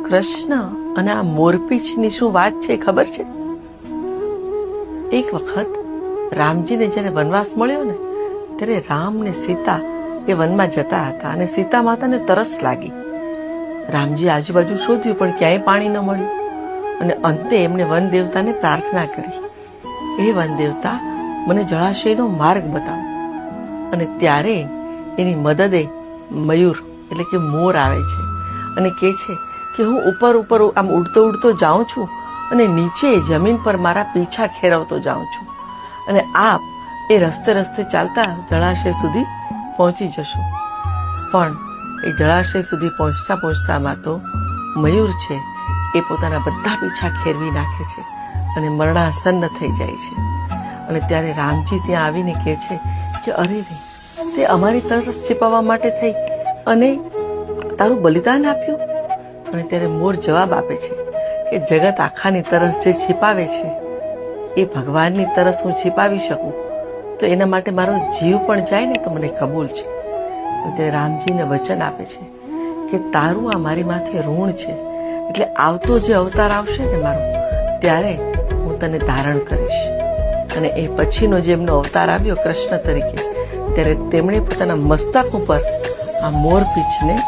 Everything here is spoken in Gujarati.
કૃષ્ણ અને આ મોરપીંછની શું વાત છે ખબર છે? એક વખત રામજીને જ્યારે વનવાસ મળ્યો ને ત્યારે રામ ને સીતા એ વનમાં જતા હતા અને સીતા માતાને તરસ લાગી. રામજી આજુબાજુ શોધ્યું પણ ક્યાંય પાણી ન મળ્યું અને અંતે એમણે વન દેવતાને પ્રાર્થના કરી, હે વન દેવતા, મને જળાશયનો માર્ગ બતાવો. અને ત્યારે એની મદદે મયુર એટલે કે મોર આવે છે અને કહે છે કે હું ઉપર ઉપર આમ ઉડતો ઉડતો જાઉં છું અને નીચે જમીન પર મારા પીછા ખેરવતો જાઉં છું અને આપ એ રસ્તે રસ્તે ચાલતા જળાશય સુધી પહોંચી જશો. પણ એ જળાશય સુધી પહોંચતા પહોંચતામાં તો મયુર છે એ પોતાના બધા પીછા ખેરવી નાખે છે અને મરણાસન્ન થઈ જાય છે. અને ત્યારે રામજી ત્યાં આવીને કહે છે કે અરે રે, તે અમારી તરસ छिपाવવા માટે થઈ અને તારું બલિદાન આપ્યું. અને ત્યારે મોર જવાબ આપે છે કે જગત આખાની તરસ જે छिपाવે છે એ ભગવાનની તરસ હું छिपाવી શકું તો એના માટે મારો જીવ પણ જાય ને તો મને કબૂલ છે. ત્યારે રામજીને વચન આપે છે કે તારું આ મારી માથે ઋણ છે, એટલે આવતો જે અવતાર આવશે ને મારો ત્યારે હું તને ધારણ કરીશ. અને એ પછીનો જે એમનો અવતાર આવ્યો કૃષ્ણ તરીકે, ત્યારે તેમણે પોતાના મસ્તક ઉપર આ મોરપીંછને